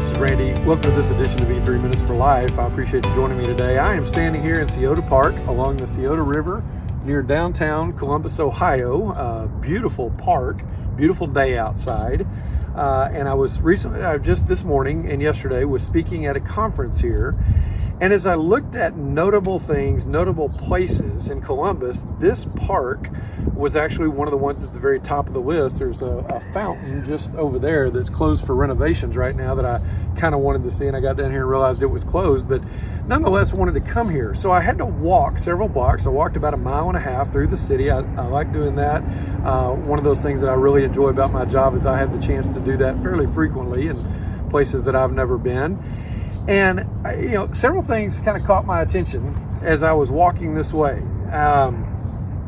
this is Randy. Welcome to this edition of E3 Minutes for Life. I appreciate you joining me today. I am standing here in Scioto Park along the Scioto River near downtown Columbus, Ohio. Beautiful park, beautiful day outside. And I was just this morning and yesterday was speaking at a conference here. And as I looked at notable things, notable places in Columbus, this park was actually one of the ones at the very top of the list. There's a fountain just over there that's closed for renovations right now that I kind of wanted to see, and I got down here and realized it was closed, but nonetheless wanted to come here. So I had to walk several blocks. I walked about 1.5 miles through the city. I like doing that. One of those things that I really enjoy about my job is I have the chance to do that fairly frequently in places that I've never been. And, several things kind of caught my attention as I was walking this way.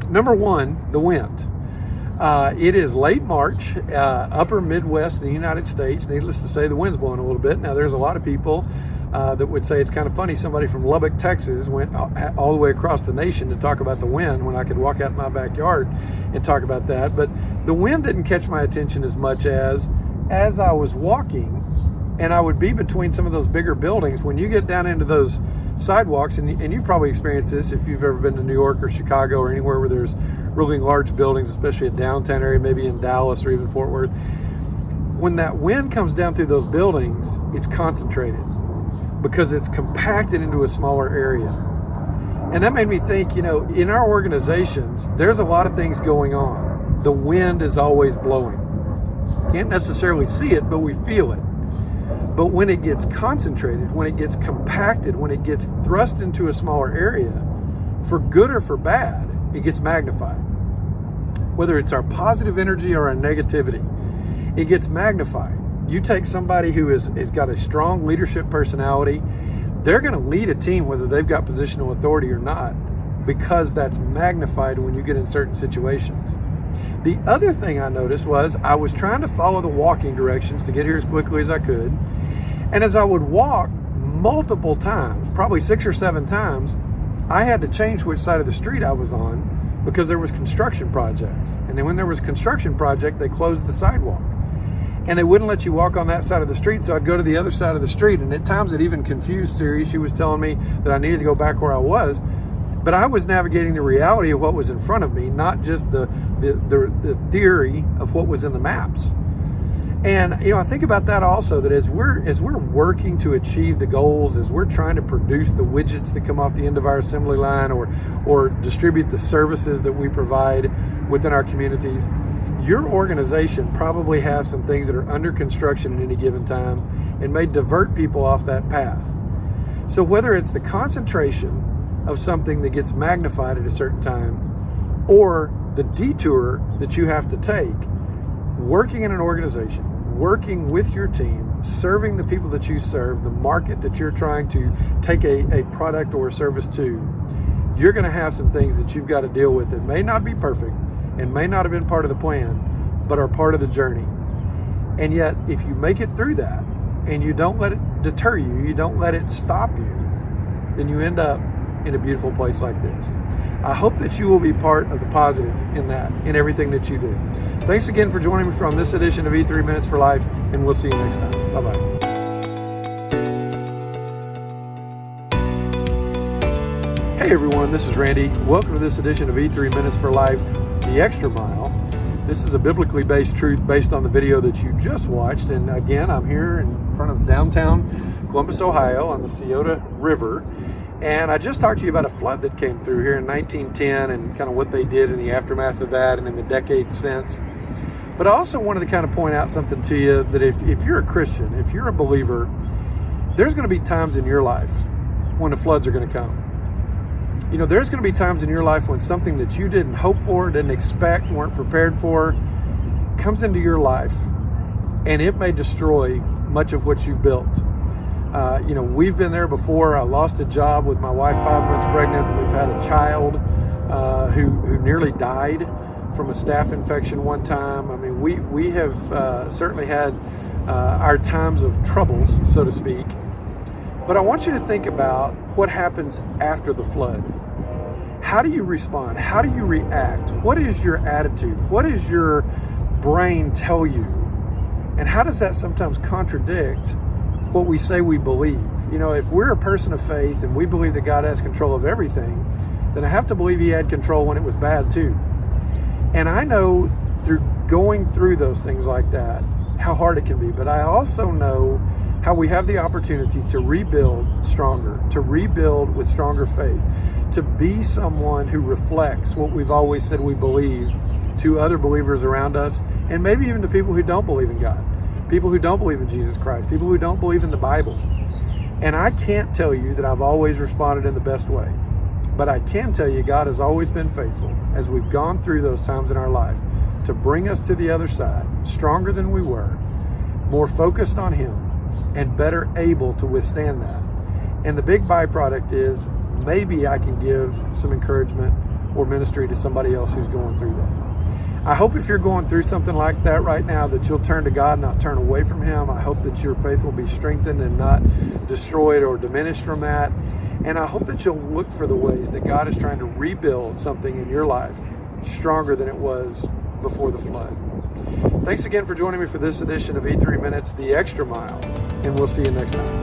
Number one, the wind. It is late March, upper Midwest in the United States. Needless to say, the wind's blowing a little bit. Now, there's a lot of people that would say it's kind of funny. Somebody from Lubbock, Texas went all the way across the nation to talk about the wind when I could walk out in my backyard and talk about that. But the wind didn't catch my attention as much as I was walking, and I would be between some of those bigger buildings. When you get down into those sidewalks, and you've probably experienced this if you've ever been to New York or Chicago or anywhere where there's really large buildings, especially a downtown area, maybe in Dallas or even Fort Worth. When that wind comes down through those buildings, it's concentrated because it's compacted into a smaller area. And that made me think, in our organizations, there's a lot of things going on. The wind is always blowing. Can't necessarily see it, but we feel it. But when it gets concentrated, when it gets compacted, when it gets thrust into a smaller area, for good or for bad, it gets magnified. Whether it's our positive energy or our negativity, it gets magnified. You take somebody who has got a strong leadership personality, they're going to lead a team whether they've got positional authority or not, because that's magnified when you get in certain situations. The other thing I noticed was I was trying to follow the walking directions to get here as quickly as I could. And as I would walk multiple times, probably 6 or 7 times, I had to change which side of the street I was on because there was construction projects. And then when there was a construction project, they closed the sidewalk. And they wouldn't let you walk on that side of the street, so I'd go to the other side of the street. And at times it even confused Siri. She was telling me that I needed to go back where I was. But I was navigating the reality of what was in front of me, not just the theory of what was in the maps. And I think about that also, that as we're working to achieve the goals, as we're trying to produce the widgets that come off the end of our assembly line, or distribute the services that we provide within our communities, your organization probably has some things that are under construction at any given time and may divert people off that path. So whether it's the concentration of something that gets magnified at a certain time, or the detour that you have to take, working in an organization, working with your team, serving the people that you serve, the market that you're trying to take a product or a service to, you're going to have some things that you've got to deal with that may not be perfect and may not have been part of the plan, but are part of the journey. And yet, if you make it through that and you don't let it deter you, you don't let it stop you, then you end up in a beautiful place like this. I hope that you will be part of the positive in everything that you do. Thanks again for joining me from this edition of E3 Minutes for Life, and we'll see you next time. Bye-bye. Hey everyone, this is Randy. Welcome to this edition of E3 Minutes for Life, the Extra Mile. This is a biblically based truth based on the video that you just watched. And again, I'm here in front of downtown Columbus, Ohio on the Scioto River. And I just talked to you about a flood that came through here in 1910 and kind of what they did in the aftermath of that and in the decades since. But I also wanted to kind of point out something to you, that if you're a Christian, if you're a believer, there's going to be times in your life when the floods are going to come. There's going to be times in your life when something that you didn't hope for, didn't expect, weren't prepared for, comes into your life, and it may destroy much of what you built. We've been there before. I lost a job with my wife 5 months pregnant. We've had a child who nearly died from a staph infection one time. I mean, we have certainly had our times of troubles, so to speak. But I want you to think about what happens after the flood. How do you respond? How do you react? What is your attitude? What does your brain tell you? And how does that sometimes contradict what we say we believe. You know, if we're a person of faith and we believe that God has control of everything, then I have to believe he had control when it was bad too. And I know through going through those things like that, how hard it can be. But I also know how we have the opportunity to rebuild stronger, to rebuild with stronger faith, to be someone who reflects what we've always said we believe to other believers around us, and maybe even to people who don't believe in God, people who don't believe in Jesus Christ, people who don't believe in the Bible. And I can't tell you that I've always responded in the best way, but I can tell you God has always been faithful as we've gone through those times in our life to bring us to the other side, stronger than we were, more focused on him, and better able to withstand that. And the big byproduct is maybe I can give some encouragement or ministry to somebody else who's going through that. I hope if you're going through something like that right now, that you'll turn to God, not turn away from him. I hope that your faith will be strengthened and not destroyed or diminished from that. And I hope that you'll look for the ways that God is trying to rebuild something in your life stronger than it was before the flood. Thanks again for joining me for this edition of E3 Minutes, The Extra Mile, and we'll see you next time.